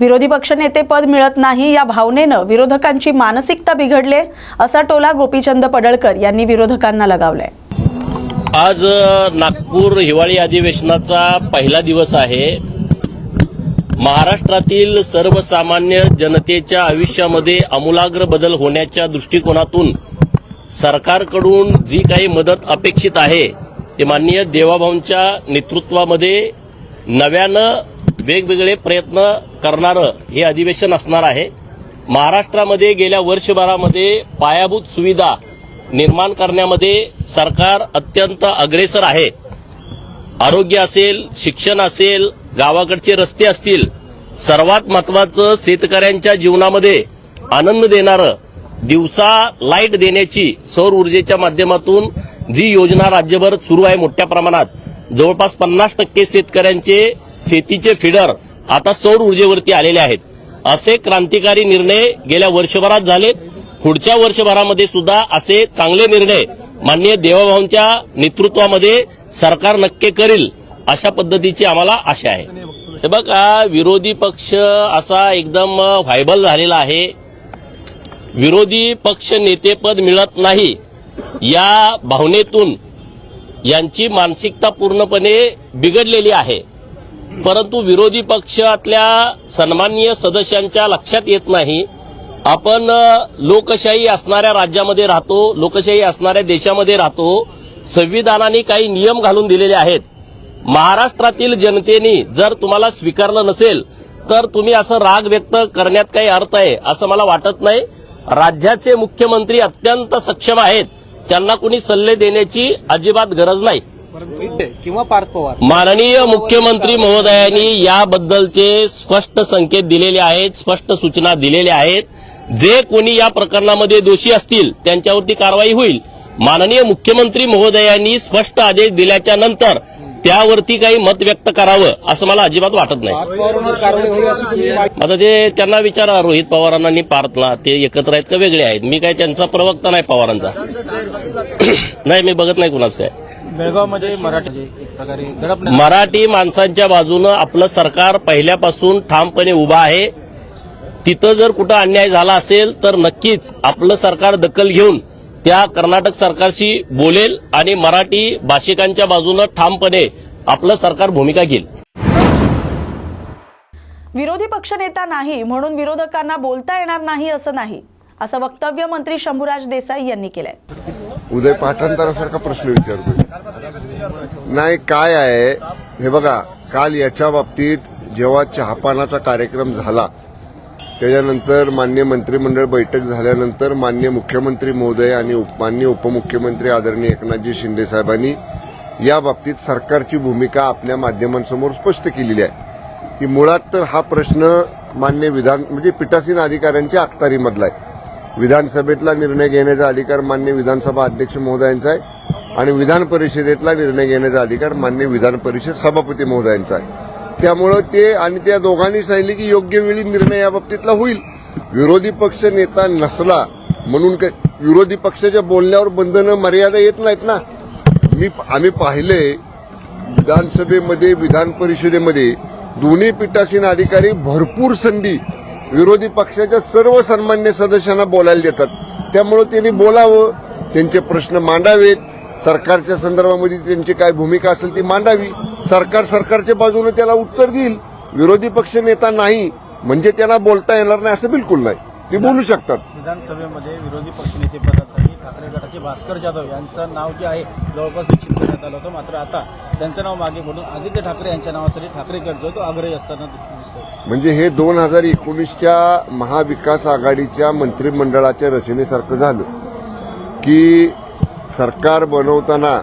विरोधी पक्षनेतेपद मिळत नाही या भावनेनं विरोधकांची मानसिकता बिघडले असा टोला गोपीचंद पडळकर यांनी विरोधकांना लगावलाय। आज नागपूर हिवाळी अधिवेशनाचा पहिला दिवस आहे। महाराष्ट्रातील सर्वसामान्य जनतेच्या आयुष्यामध्ये आमूलाग्र बदल होण्याच्या दृष्टिकोनातून सरकारकडून जी काही मदत अपेक्षित आहे ते माननीय देवाभाऊंच्या नेतृत्वामध्ये नव्यानं वेगवेगळे प्रयत्न करणारं हे अधिवेशन असणार आहे। महाराष्ट्रामध्ये गेल्या वर्षभरामध्ये पायाभूत सुविधा निर्माण करण्यामध्ये सरकार अत्यंत अग्रेसर आहे। आरोग्य असेल, शिक्षण असेल, गावाकडचे रस्ते असतील, सर्वात महत्त्वाचं शेतकऱ्यांच्या जीवनामध्ये आनंद देणारं दिवसा लाईट देण्याची सौर ऊर्जेच्या माध्यमातून जी योजना राज्यभर सुरू आहे मोठ्या प्रमाणात, जवळपास 50% शेतकऱ्यांचे शेतीचे फीडर आता सौर ऊर्जेवरती आलेले आहेत। असे क्रांतिकारी निर्णय गेल्या वर्षभरात झालेत। पुढच्या वर्षभरामध्ये सुद्धा असे चांगले निर्णय माननीय देवाभाऊंच्या नेतृत्वामध्ये सरकार नक्की करेल अशा पद्धतीची आम्हाला आशा आहे। हे बघा, विरोधी पक्ष असा एकदम व्हायबल झालेला आहे। विरोधी पक्ष नेतेपद मिळत नाही या भावनेतून यांची मानसिकता पूर्णपणे बिघडलेली आहे। परंतु विरोधी पक्षातल्या सन्माननीय सदस्यांच्या लक्षात येत नाही, आपण लोकशाही असणाऱ्या राज्यामध्ये राहतो, लोकशाही असणाऱ्या देशामध्ये राहतो। संविधानाने काही नियम घालून दिलेले आहेत। महाराष्ट्रातील जनतेने जर तुम्हाला स्वीकारलं नसेल तर तुम्ही असं राग व्यक्त करण्यात काही अर्थ आहे असं मला वाटत नाही। राज्याचे मुख्यमंत्री अत्यंत सक्षम आहेत, त्यांना कुणी सल्ले देण्याची अजिबात गरज नाही। किंवा पार्थ पवार माननीय मुख्यमंत्री महोदयांनी याबद्दलचे स्पष्ट संकेत दिलेले आहेत, स्पष्ट सूचना दिलेल्या आहेत। जे कोणी या प्रकरणामध्ये दोषी असतील त्यांच्यावरती कारवाई होईल। माननीय मुख्यमंत्री महोदयांनी स्पष्ट आदेश दिल्याच्या नंतर त्यावरती काही मत व्यक्त करावं असं मला अजिबात वाटत नाही। आता ते त्यांना विचारा, रोहित पवारांना आणि पार्थला ते एकत्र आहेत का वेगळे आहेत? मी काय त्यांचा प्रवक्ता नाही पवारांचा नाही, मी बघत नाही कुणाच काय। बेळगावमध्ये मराठी माणसांच्या बाजूनं आपलं सरकार पहिल्यापासून ठामपणे उभं आहे। तिथं जर कुठं अन्याय झाला असेल तर नक्कीच आपलं सरकार दखल घेऊन त्या कर्नाटक सरकारशी बोलेल आणि मराठी भाषिकांच्या बाजूनं ठामपणे आपलं सरकार भूमिका घेईल। विरोधी पक्षनेता नाही म्हणून विरोधकांना बोलता येणार नाही असं नाही, असं वक्तव्य मंत्री शंभूराज देसाई यांनी केलंय। उदय पाठांतरासारखा प्रश्न विचारतोय नाही, काय आहे हे बघा। काल याच्या बाबतीत जेव्हा चहापानाचा कार्यक्रम झाला त्याच्यानंतर माननीय मंत्रिमंडळ बैठक झाल्यानंतर माननीय मुख्यमंत्री महोदय आणि माननीय उपमुख्यमंत्री आदरणीय एकनाथजी शिंदे साहेबांनी या बाबतीत सरकारची भूमिका आपल्या माध्यमांसमोर स्पष्ट केलेली आहे की मुळात तर हा प्रश्न मान्य म्हणजे पीठासीन अधिकाऱ्यांच्या अखत्यारीमधला आहे। विधानसभेतला निर्णय घेण्याचा अधिकार मान्य विधानसभा अध्यक्ष महोदयांचा आहे आणि विधान परिषदेतला निर्णय घेण्याचा अधिकार मान्य विधान परिषद सभापती महोदयांचा आहे। त्यामुळे ते आणि त्या दोघांनी सांगितले की योग्य वेळी निर्णय या बाबतीतला होईल। विरोधी पक्ष नेता नसला म्हणून विरोधी पक्षाच्या बोलण्यावर बंधनं मर्यादा येत नाहीत ना। आम्ही पाहिले विधानसभेमध्ये विधान परिषदेमध्ये दोन्ही पीठासीन अधिकारी भरपूर संधी विरोधी पक्षाच्या सर्व सन्मान्य सदस्यांना बोलायला देतात। त्यामुळे त्यांनी बोलावं, त्यांचे प्रश्न मांडावेत, सरकारच्या संदर्भामध्ये त्यांची काय भूमिका असेल ती मांडावी। सरकार सरकारच्या बाजूने त्याला उत्तर देईल। विरोधी पक्ष नेता नाही म्हणजे त्यांना बोलता येणार नाही असं बिलकुल नाही, ते बोलू शकतात। विधानसभेमध्ये विरोधी पक्षनेतेपदासाठी ठाकरे गटाचे भास्कर जाधव यांचं नाव जे आहे जवळपास निश्चित करण्यात आलं होतं, मात्र आता त्यांचं नाव मागे पडून आदित्य ठाकरे यांच्या नावासाठी ठाकरे गट जो तो आग्रही असताना दिसतोय। म्हणजे हे 2019च्या महाविकास आघाडीच्या मंत्रिमंडळाच्या रचनेसारखं झालं की सरकार बनवताना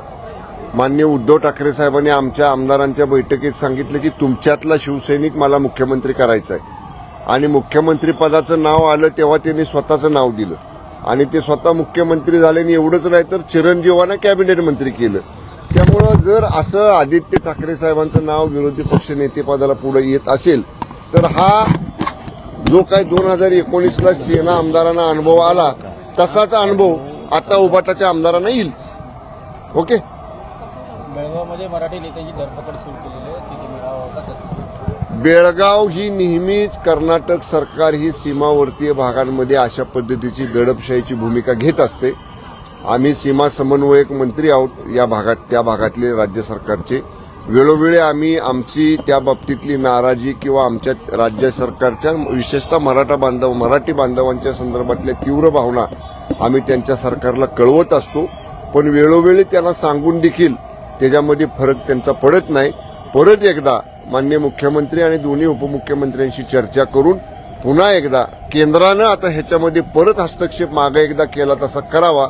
माननीय उद्धव ठाकरे साहेबांनी आमच्या आमदारांच्या बैठकीत सांगितलं की तुमच्यातला शिवसैनिक मला मुख्यमंत्री करायचा आहे आणि मुख्यमंत्री पदाचं नाव आलं तेव्हा त्यांनी स्वतःचं नाव दिलं आणि ते स्वतः मुख्यमंत्री झाले आणि एवढंच नाही तर चिरंजीवांना कॅबिनेट मंत्री केलं। त्यामुळं जर असं आदित्य ठाकरे साहेबांचं नाव विरोधी पक्ष नेतेपदाला पुढे येत असेल तर हा जो काही 2019ला सेना आमदारांना अनुभव आला तसाच अनुभव आता उभाटाच्या आमदारांना येईल। ओके, बेळगावमध्ये मराठी नेत्यांची धरपकड सुरू केलेली आहे, तिथे मिळावा होता। बेळगाव ही नेहमीच कर्नाटक सरकार ही सीमावर्तीय भागांमध्ये अशा पद्धतीची दडपशाहीची भूमिका घेत असते. आम्ही सीमा समन्वयक मंत्री आहोत या भागात, त्या भागातले राज्य सरकारचे. वेळोवेळी आम्ही आमची त्या बाबतीतली नाराजी किंवा आमच्या राज्य सरकारच्या विशेषतः मराठी बांधवांच्या संदर्भातल्या तीव्र भावना आम्ही त्यांच्या सरकारला कळवत असतो. पण वेळोवेळी त्यांना सांगून देखील त्याच्यामध्ये फरक त्यांचा पडत नाही. परत एकदा माननीय मुख्यमंत्री आणि दोन्ही उपमुख्यमंत्र्यांशी चर्चा करून पुन्हा एकदा केंद्रानं आता ह्याच्यामध्ये परत हस्तक्षेप मागे एकदा केला तसा करावा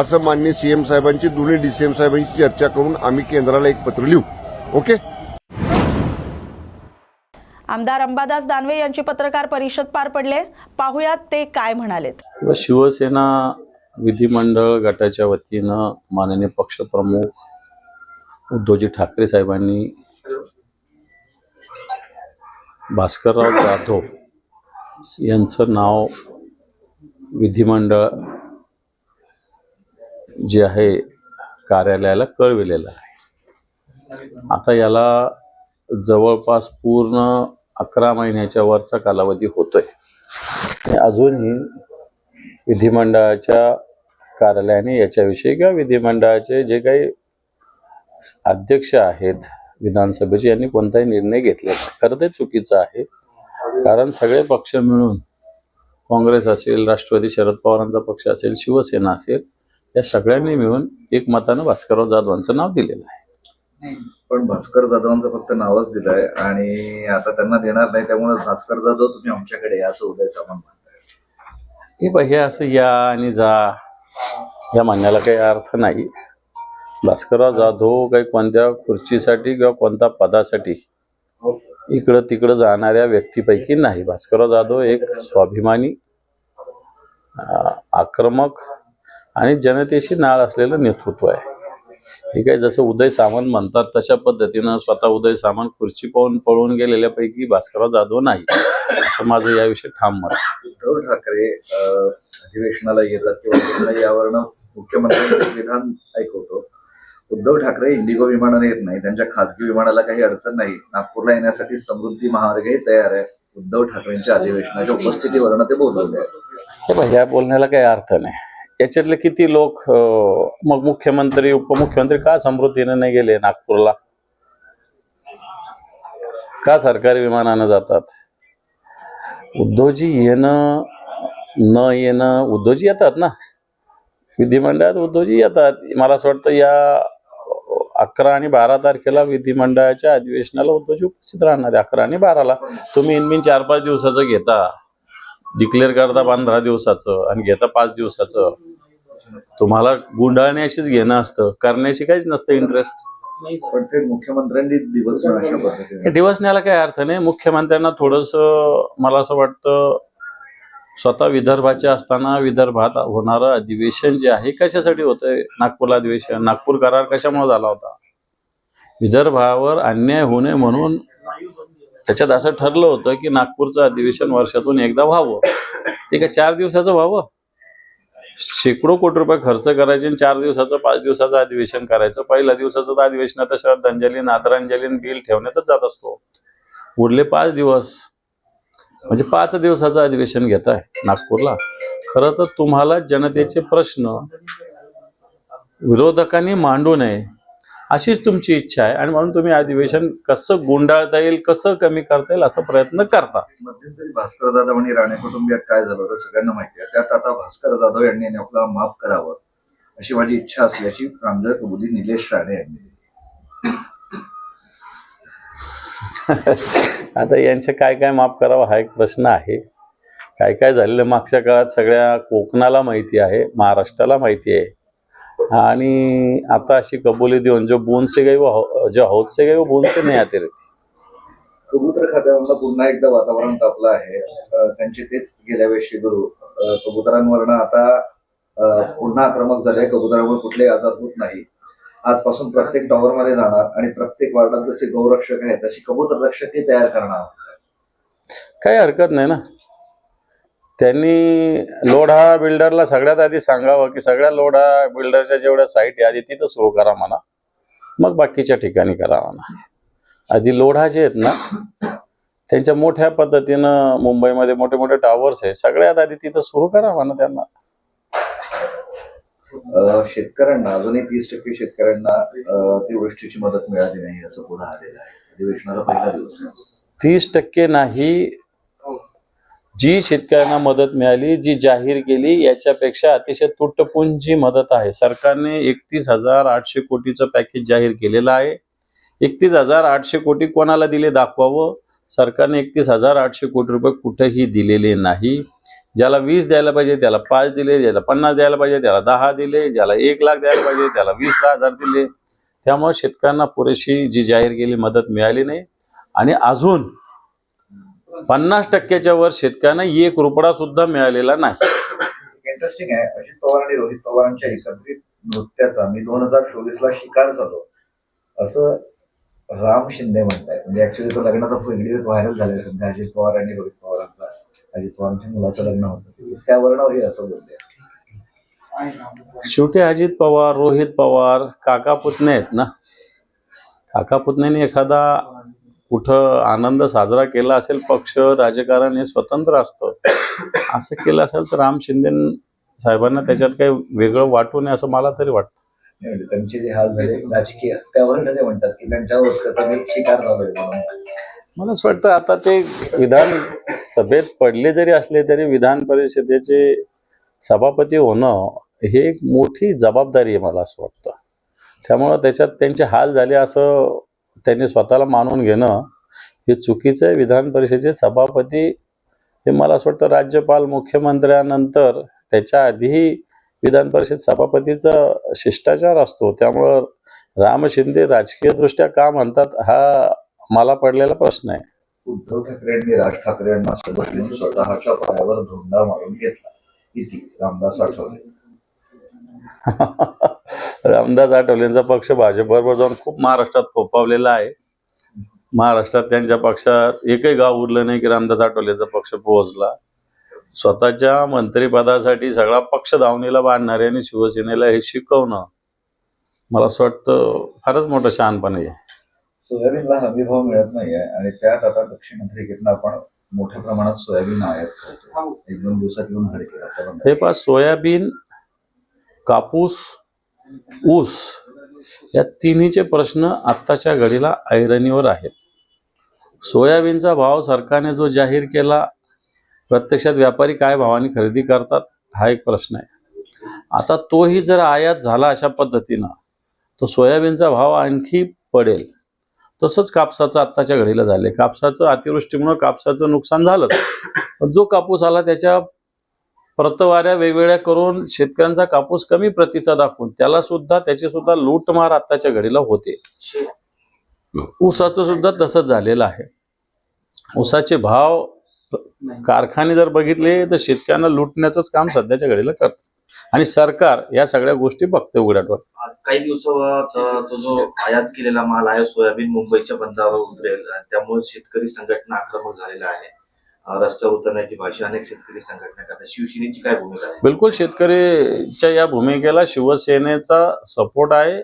असं माननीय सीएम साहेबांची, दोन्ही डीसीएम साहेबांची चर्चा करून आम्ही केंद्राला एक पत्र लिहू. ओके. आमदार अंबादास दानवे यांची पत्रकार परिषद पार पडले. पाहुयात ते काय म्हणालेत. शिवसेना विधिमंडळ गटाच्या वतीनं माननीय पक्षप्रमुख उद्धवजी ठाकरे साहेबांनी भास्करराव जाधव यांचं नाव विधिमंडळ जे आहे कार्यालयाला कळविलेलं आहे. आता याला जवळपास पूर्ण 11 महिन्याच्या वरचा कालावधी होतोय. अजूनही विधिमंडळाच्या कार्यालयाने याच्याविषयी किंवा विधिमंडळाचे जे काही अध्यक्ष आहेत विधानसभेचे यांनी कोणताही निर्णय घेतला नाही. खरं ते चुकीचं आहे. कारण सगळे पक्ष मिळून, काँग्रेस असेल, राष्ट्रवादी शरद पवारांचा पक्ष असेल, शिवसेना असेल, या सगळ्यांनी मिळून एकमतानं भास्करराव जाधवांचं नाव दिलेलं आहे. पण भास्कर जाधवांचं फक्त नावच दिलंय आणि आता त्यांना देणार नाही, त्यामुळे भास्कर जाधव तुम्ही आमच्याकडे या असं उदय सामंत म्हणताय. हे असं या आणि जा या म्हणण्याला काही अर्थ नाही. भास्करराव जाधव काही कोणत्या खुर्चीसाठी किंवा कोणत्या पदासाठी इकडं तिकडं जाणाऱ्या व्यक्तीपैकी नाही. भास्करराव जाधव एक स्वाभिमानी, आक्रमक आणि जनतेशी नाळ असलेलं नेतृत्व आहे. हे काय जसं उदय सामंत म्हणतात तशा पद्धतीनं स्वतः उदय सामंत खुर्ची पाहून पळून गेलेल्यापैकी भास्करराव जाधव नाही, असं माझं याविषयी ठाम मत. उद्धव ठाकरे अधिवेशनाला येतात किंवा यावरनं मुख्यमंत्र्यांचं विधान ऐकवतो. उद्धव ठाकरे इंडिगो विमानाने येत नाही, त्यांच्या खासगी विमानाला काही अडचण नाही. नागपूरला येण्यासाठी समृद्धी महामार्गही तयार आहे. उद्धव ठाकरेंच्या अधिवेशनाच्या उपस्थितीवरनं ते बोलवले आहे. ह्या बोलण्याला काही अर्थ नाही. याच्यातले किती लोक मग मुख्यमंत्री उपमुख्यमंत्री का समृद्धीने नाही गेले नागपूरला? का सरकारी विमानानं जातात? उद्धवजी येणं न येणं, उद्धवजी येतात ना विधिमंडळात, उद्धवजी येतात. मला असं वाटतं या 11 आणि 12 तारखेला विधिमंडळाच्या अधिवेशनाला उद्धवजी उपस्थित राहणार आहे. 11 आणि 12ला तुम्ही इनमिन 4-5 दिवसाचं घेता, डिक्लेअर करता 15 दिवसाचं आणि घेता 5 दिवसाचं. तुम्हाला गुंडाळण्याशीच घेणं असतं, करण्याशी काहीच नसतं इंटरेस्ट. पण ते मुख्यमंत्र्यांनी दिवस अशा पद्धतीने दिवसण्याला काही अर्थ नाही. मुख्यमंत्र्यांना थोडंसं मला असं वाटतं स्वतः विदर्भाचे असताना विदर्भात होणारं अधिवेशन जे आहे कशासाठी होतंय? नागपूरला अधिवेशन, नागपूर करार कशामुळे झाला होता? विदर्भावर अन्याय होऊ नये म्हणून त्याच्यात असं ठरलं होतं की नागपूरचं अधिवेशन वर्षातून एकदा व्हावं. ते काय 4 दिवसाचं व्हावं? शेकडो कोटी रुपये खर्च करायचे आणि 4 दिवसाचं 5 दिवसाचं अधिवेशन करायचं. पहिल्या दिवसाचं श्रद्धांजली, आदरांजली, बिल ठेवण्यातच जात असतो. उरले 5 दिवस म्हणजे 5 दिवसाचं अधिवेशन घेत आहे नागपूरला. खरं तर तुम्हाला जनतेचे प्रश्न विरोधकांनी मांडू नये अशीच तुमची इच्छा आहे आणि म्हणून तुम्ही अधिवेशन कसं गुंडाळता येईल, कसं कमी करता येईल असा प्रयत्न करता. मध्यंतरी भास्कर जाधव आणि राणे कुटुंबियात काय झालं होतं सगळ्यांना माहिती आहे. त्यात आता भास्कर जाधव यांनी आपल्याला माफ करावं अशी माझी इच्छा असल्याची प्रांजळ कबुली निलेश राणे यांनी दिली. आता यांचे काय काय माफ करावं हा एक प्रश्न आहे. काय काय झालेलं मागच्या काळात सगळ्या कोकणाला माहिती आहे, महाराष्ट्राला माहिती आहे. आणि आता अशी कबुली देऊन जो बूंद से गई वो जो हौद से गई वो बूंद से नहीं आती रहती. कबूतर खात्यावरनं पुन्हा एकदा वातावरण तापलं आहे. त्यांचे तेच गेल्या वेळेस गुरु कबुतरांवरनं आता पुन्हा आक्रमक झाले. कबुतरांवर कुठलेही आजार होत नाही. आजपासून प्रत्येक टॉवरमध्ये जाणार आणि प्रत्येक वार्डात जसे गौरक्षक आहेत तशी कबूतर रक्षकही तयार करणार. काही हरकत नाही ना. त्यांनी लोढा बिल्डरला सगळ्यात आधी सांगावं की सगळ्या लोढा बिल्डरच्या जेवढ्या साईट आहे आधी तिथं सुरू करा म्हणा, मग बाकीच्या ठिकाणी करा म्हणा. आधी लोढा जे आहेत ना त्यांच्या मोठ्या पद्धतीनं मुंबईमध्ये मोठे मोठे टावर्स आहे, सगळ्यात आधी तिथं सुरू करा म्हणा त्यांना. शेतकऱ्यांना अजूनही 30% शेतकऱ्यांना अतिवृष्टीची मदत मिळाली नाही असं पुढे आलेलं आहे. अधिवेशनाला पहिला दिवस आहे. 30% नाही, जी शेतकऱ्यांना मदत मिळाली, जी जाहीर केली, याच्यापेक्षा अतिशय तुटपुंजी मदत आहे. सरकारने 31,800 कोटीचं पॅकेज जाहीर केलेलं आहे. 31,800 कोटी कोणाला दिले दाखवावं. सरकारने 31,800 कोटी रुपये कुठेही दिलेले नाही. ज्याला 20 द्यायला पाहिजे त्याला 5 दिले, ज्याला 50 द्यायला पाहिजे त्याला 10 दिले, ज्याला 1 लाख द्यायला पाहिजे त्याला 20,000 दिले. त्यामुळे शेतकऱ्यांना पुरेशी जी जाहीर केलेली मदत मिळाली नाही. आणि अजून 50%च्या वर शेतकऱ्यांना 1 रुपया सुद्धा मिळालेला नाही. इंटरेस्टिंग आहे, अजित पवार आणि रोहित पवारांच्या एकत्रित नृत्याचा मी 2024ला शिकार झालो असं राम शिंदे म्हणताय. म्हणजे ऍक्च्युली तो लग्नाचा व्हिडिओ व्हायरल झालाय सध्या. अजित पवार आणि रोहित पवारांचा, अजित पवारांच्या मुलाचं लग्न होतं त्यावरनं हे असं बोलले. शेवटी अजित पवार, रोहित पवार काका पुतणे आहेत ना. काका पुतण्याने एखादा कुठं आनंद साजरा केला असेल, पक्ष राजकारण हे स्वतंत्र असतं, असं केलं असेल तर राम शिंदे साहेबांना त्याच्यात काही वेगळं वाटू नये असं मला तरी वाटतं. म्हणजे त्यांचे जे हाल झाले राजकीय त्यावरनं ते म्हणतात की त्यांच्यावर त्याचा मी शिकार झालोय म्हणून. मला असं वाटतं आता ते विधान सभेत पडले जरी असले तरी विधान परिषदेचे सभापती होणं हे एक मोठी जबाबदारी आहे मला असं वाटतं. त्यामुळं त्याच्यात त्यांचे हाल झाले असं त्यांनी स्वतःला मानून घेणं हे चुकीचं आहे. विधान परिषदेचे सभापती हे मला असं वाटतं राज्यपाल मुख्यमंत्र्यानंतर त्याच्या आधीही विधान परिषद सभापतीचा शिष्टाचार असतो. त्यामुळं राम शिंदे राजकीयदृष्ट्या का म्हणतात हा मला पडलेला प्रश्न आहे. उद्धव ठाकरेंनी राज ठाकरे यांना सोबत घेऊन स्वतःच्या पायावर धोंडा मारून घेतला. किती? रामदास आठवले. रामदास आठवलेंचा पक्ष भाजपबरोबर जाऊन खूप महाराष्ट्रात फोपावलेला आहे. महाराष्ट्रात त्यांच्या पक्षात एकही गाव उरलं नाही की रामदास आठवलेंचा पक्ष पोहोचला. स्वतःच्या मंत्रिपदासाठी सगळा पक्ष दावणीला बांधणारे आणि शिवसेनेला हे शिकवणं मला असं वाटतं फारच मोठं शहाणपण आहे. सोयाबीनला हमीभाव मिळत नाहीये आणि त्यात आता दक्षिण आफ्रिकेतनं आपण मोठ्या प्रमाणात सोयाबीन आयात करतो. 1-2 दिवसात येऊन हडकेला. हे पहा, सोयाबीन, कापूस, ऊस या तिन्हीचे प्रश्न आत्ताच्या घडीला ऐरणीवर आहेत. सोयाबीनचा भाव सरकारने जो जाहीर केला, प्रत्यक्षात व्यापारी काय भावाने खरेदी करतात हा एक प्रश्न आहे. आता तोही जर आयात झाला अशा पद्धतीनं तर सोयाबीनचा भाव आणखी पडेल. तसंच कापसाचं आत्ताच्या घडीला झाले. कापसाचं अतिवृष्टीमुळे कापसाचं नुकसान झालं, पण जो कापूस आला त्याच्या प्रतवाऱ्या वेगवेगळ्या करून शेतकऱ्यांचा कापूस कमी प्रतीचा दाखवून त्याची सुद्धा लूटमार आत्ताच्या घडीला होते. ऊसाचं सुद्धा तसंच झालेलं आहे. ऊसाचे भाव कारखाने जर बघितले तर शेतकऱ्यांना लुटण्याचंच काम सध्याच्या घडीला करतात आणि सरकार या सगळ्या गोष्टी बघते उघड्यावर. काही दिवसात तो जो आयात केलेला माल आहे सोयाबीन मुंबईच्या बंदरावर उतरेल. त्यामुळे शेतकरी संघटना आक्रमक झालेला आहे. रस्त्यावर उतरण्याची भाषा अनेक शेतकरी संघटना करतात. शिवसेनेची काय भूमिका आहे? बिलकुल शेतकऱ्याच्या या भूमिकेला शिवसेनेचा सपोर्ट आहे.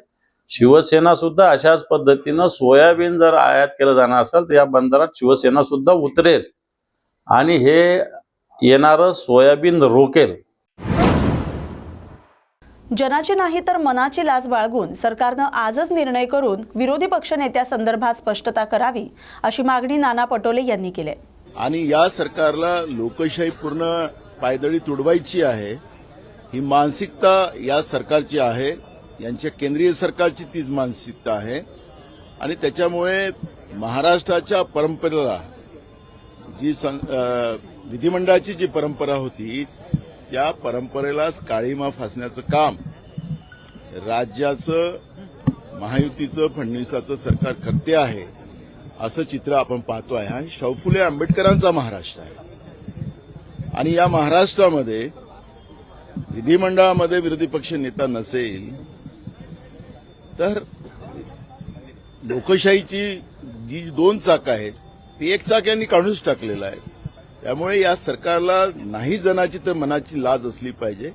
शिवसेना सुद्धा अशाच पद्धतीनं सोयाबीन जर आयात केलं जाणार असेल तर या बंदरात शिवसेना सुद्धा उतरेल आणि हे येणारं सोयाबीन रोकेल. जनाची नाही तर मनाची लाज बाळगून सरकारनं आजच निर्णय करून विरोधी पक्षनेत्यासंदर्भात स्पष्टता करावी अशी मागणी नाना पटोले यांनी केली. आणि या सरकारला लोकशाही पूर्ण पायदळी तुडवायची आहे ही मानसिकता या सरकारची आहे. यांच्या केंद्रीय सरकारची तीच मानसिकता आहे आणि त्याच्यामुळे महाराष्ट्राच्या परंपरेला जी विधिमंडळाची जी परंपरा होती त्या परंपरेलाच काळीमा फासण्याचं काम राज्याचं महायुतीचं फडणवीसाचं सरकार करते आहे असं चित्र आपण पाहतो आहे. आणि शाहू फुले आंबेडकरांचा महाराष्ट्र आहे आणि या महाराष्ट्रामध्ये विधिमंडळामध्ये विरोधी पक्ष नेता नसेल तर लोकशाहीची जी 2 चाकं आहेत ती 1 चाक यांनी काढूनच टाकलेलं आहे. त्यामुळे या सरकारला नाही जनाची तर मनाची लाज असली पाहिजे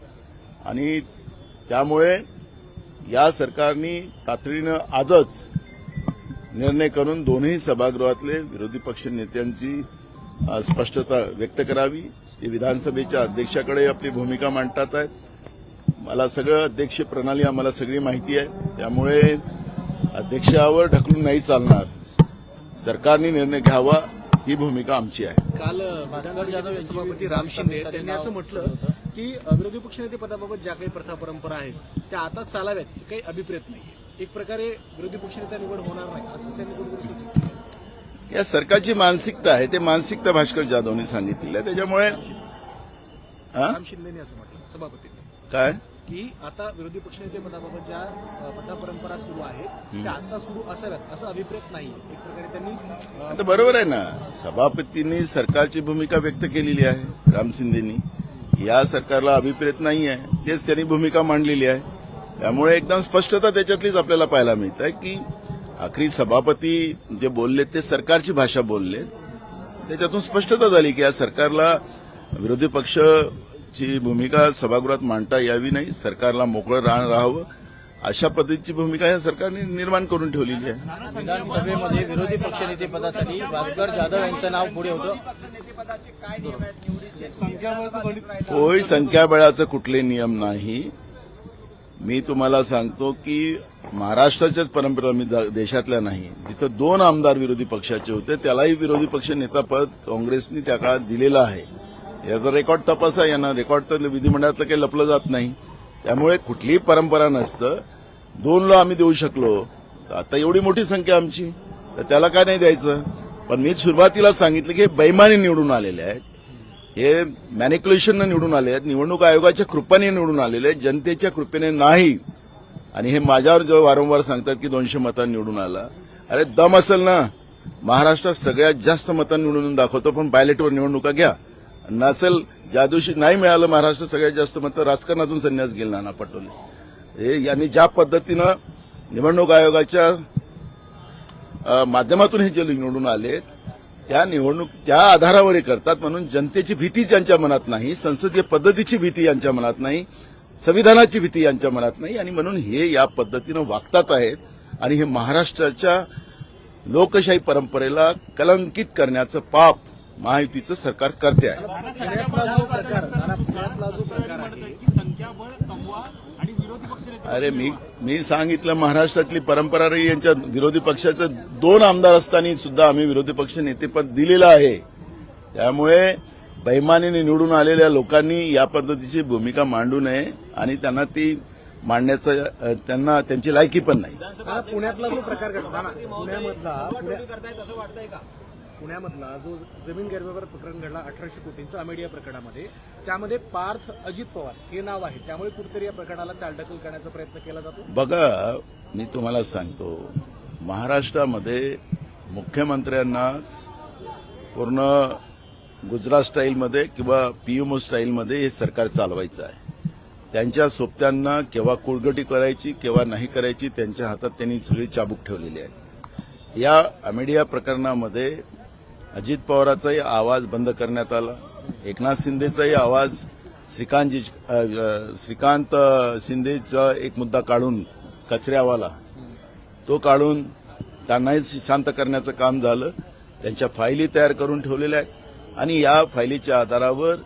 आणि त्यामुळे या सरकारने तातडीनं आजच निर्णय करून दोन्ही सभागृहातले विरोधी पक्ष नेत्यांची स्पष्टता व्यक्त करावी. ते विधानसभेच्या अध्यक्षाकडे आपली भूमिका मांडतात आहेत. मला सगळं अध्यक्ष प्रणाली आम्हाला सगळी माहिती आहे. त्यामुळे अध्यक्षावर ढकलून नाही चालणार. सरकारने निर्णय घ्यावा ही भूमिका आमची आहे. काल भास्कर जाधव सभापती राम शिंदे त्यांनी असं म्हटलं की विरोधी पक्षनेते पदाबाबत ज्या काही प्रथा परंपरा आहेत त्या आता चालाव्यात, काही अभिप्रेत नाही. एक प्रकारे विरोधी पक्षनेता निवड होणार नाही असंच त्यांनी कुठेतरी सूचित केलं. या सरकारची मानसिकता आहे. ते मानसिकता भास्कर जाधवने सांगितलेली आहे. त्याच्यामुळे राम शिंदेनी असं म्हटलं सभापतींनी काय की आता विरोधी पक्षनेते पदाबाबत ज्या प्रथा परंपरा सुरू आहेत त्या आता सुरू असाव्यात असं अभिप्रेत नाही. एक प्रकारे त्यांनी आता बरोबर आहे ना. सभापतींनी सरकारची भूमिका व्यक्त केलेली आहे. राम शिंदेनी या सरकारला अभिप्रेत नाही आहे. तेच त्यांनी भूमिका मांडलेली आहे. त्यामुळे एकदम स्पष्टता त्याच्यातलीच आपल्याला पाहायला मिळत आहे की आखरी सभापती जे बोलले ते सरकारची भाषा बोलले. त्याच्यातून स्पष्टता झाली की या सरकारला विरोधी पक्षाची भूमिका सभागृहात मांडता यावी नाही. सरकारला मोकळं राहावं अशा पद्धतीची भूमिका या सरकारने निर्माण करून ठेवलेली आहे. विधानसभेमध्ये विरोधी पक्षनेते पदासाठी भास्कर जाधव यांचं नाव पुढे होतं. होय, संख्याबळाचं कुठले नियम नाही. मी तुम्हाला सांगतो की महाराष्ट्राच्याच परंपरा मी देशातल्या नाही. जिथं 2 आमदार विरोधी पक्षाचे होते त्यालाही विरोधी पक्ष नेता पद काँग्रेसने त्या काळात दिलेलं आहे. याचा रेकॉर्ड तपासा. यांना रेकॉर्ड तर विधिमंडळातलं काही लपलं जात नाही. त्यामुळे कुठलीही परंपरा नसतं. 2ला आम्ही देऊ शकलो. आता एवढी मोठी संख्या आमची तर त्याला काय नाही द्यायचं. पण मी सुरुवातीला सांगितलं की हे बेईमानी निवडून आलेले आहेत. हे मॅनिक्युलेशननं निवडून आले आहेत. निवडणूक आयोगाच्या कृपेने निवडून आलेले आहेत. जनतेच्या कृपेने नाही. आणि हे माझ्यावर जेव्हा वारंवार सांगतात की 200 मतांनी निवडून आला. अरे दम असेल ना. महाराष्ट्रात सगळ्यात जास्त मतांनी निवडून दाखवतो पण पायलटवर निवडणुका घ्या. नसेल ज्या दिवशी नाही मिळालं महाराष्ट्रात सगळ्यात जास्त मतं राजकारणातून संन्यास गेला नाना पटोले यांनी ज्या पद्धतीनं निवडणूक आयोगाच्या माध्यमातून हे जे निवडून आले त्या आधारावर हे करतात. म्हणून जनतेची भीतीच यांच्या मनात नाही. संसदीय पद्धतीची भीती यांच्या मनात नाही. संविधानाची भीती यांच्या मनात नाही. आणि म्हणून हे या पद्धतीनं वागतात आहेत. आणि हे महाराष्ट्राच्या लोकशाही परंपरेला कलंकित करण्याचं पाप महायुतीचं सरकार करते आहे. अरे मी सांगितलं महाराष्ट्रातली परंपरा रही. यांच्या विरोधी पक्षाचे 2 आमदार असताना सुद्धा आम्ही विरोधी पक्ष नेतेपद दिलेलं आहे. त्यामुळे बेईमानीने निवडून आलेल्या लोकांनी या पद्धतीची भूमिका मांडू नये. आणि त्यांना ती मांडण्याचं त्यांची लायकी पण नाही. पुण्यातला जो प्रकार घडला पुण्यामधला जो जमीन गैरव्यवहार प्रकरण घडला 1800 कोटींचं अमेडिया प्रकरणामध्ये, त्यामध्ये पार्थ अजित पवार हे नाव आहे. त्यामुळे कुठेतरी या प्रकरणाला चालढकल करण्याचा प्रयत्न केला जातो. बघा, मी तुम्हाला सांगतो, महाराष्ट्रामध्ये मुख्यमंत्र्यांनाच पूर्ण गुजरात स्टाईलमध्ये किंवा पीएमओ स्टाईलमध्ये हे सरकार चालवायचं आहे. त्यांच्या सोबत्यांना केव्हा कुळगटी करायची केव्हा नाही करायची त्यांच्या हातात त्यांनी सगळी चाबूक ठेवलेली आहे. या अमेडिया प्रकरणामध्ये अजित पवाराचाही आवाज बंद करण्यात आला. एकनाथ शिंदेचाही आवाज श्रीकांत शिंदेचा एक मुद्दा काढून कचऱ्यावाला तो काढून त्यांनाही शांत करण्याचं काम झालं. त्यांच्या फायली तयार करून ठेवलेल्या आहेत आणि या फायलीच्या आधारावर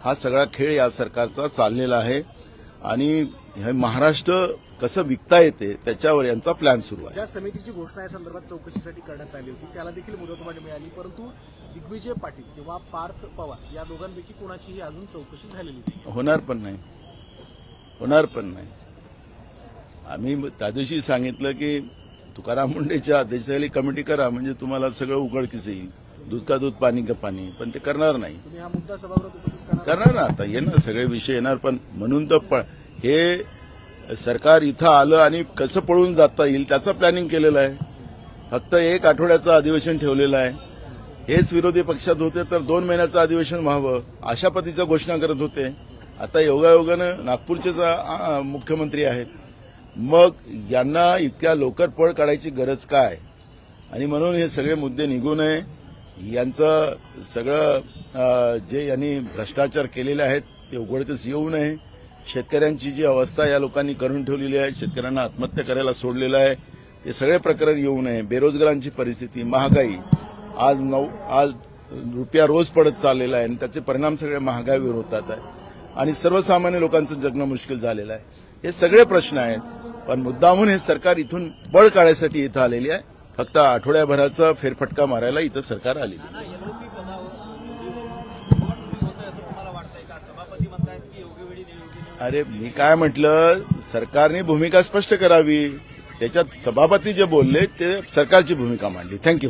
हा सगळा खेळ या सरकारचा चाललेला आहे. आणि हे महाराष्ट्र कसं विकता येते त्याच्यावर यांचा प्लॅन सुरू आहे. ज्या समितीची घोषणा या संदर्भात चौकशीसाठी करण्यात आली होती त्याला देखील मुदतवाढ मिळाली, परंतु दिग्विजय पाटील किंवा पार्थ पवार या दोघांपैकी कुणाचीही अजून चौकशी झालेली नाही. होणार पण नाही. आम्ही त्या दिवशी सांगितलं की तुकाराम मुंडेच्या अध्यक्षतेखाली कमिटी करा म्हणजे तुम्हाला सगळं उघडकीस येईल. दूध का दूध पाणी का पाणी. पण ते करणार नाही. तुम्ही हा मुद्दा सभागृहात उपस्थित करणार ना. आता येणार सगळे विषय येणार. पण म्हणून तर हे सरकार इथं आलं आणि कसं पळून जाता येईल त्याचं प्लॅनिंग केलेलं आहे. फक्त 1 आठवड्याचं अधिवेशन ठेवलेलं आहे. हेच विरोधी पक्षात होते तर 2 महिन्याचं अधिवेशन व्हावं अशा पद्धतीच्या घोषणा करत होते. आता योगायोगानं नागपूरचेच मुख्यमंत्री आहेत. मग यांना इतक्या लवकर पळ काढायची गरज काय. आणि म्हणून हे सगळे मुद्दे निघू नये. यांचं सगळं जे यांनी भ्रष्टाचार केलेले आहेत ते उघडकीस येऊ नये. शेतकऱ्यांची जी अवस्था या लोकांनी करून ठेवलेली आहे, शेतकऱ्यांना आत्महत्या करायला सोडलेलं आहे, ते सगळे प्रकरण येऊ नये. बेरोजगारांची परिस्थिती, महागाई, आज रुपया रोज पडत चाललेला आहे आणि त्याचे परिणाम सगळे महागाईवर होतात आहे आणि सर्वसामान्य लोकांचं जगणं मुश्किल झालेलं आहे. हे सगळे प्रश्न आहेत, पण मुद्दामून हे सरकार इथून बळ काढायसाठी इथं आलेली आहे. फक्त आठवड्याभराचा फेरफटका मारायला इथं सरकार आलेली आहे. अरे मी काय म्हटलं, सरकारने भूमिका स्पष्ट करावी. त्याच्यात सभापती जे बोलले ते सरकारची भूमिका मांडली. थँक्यू.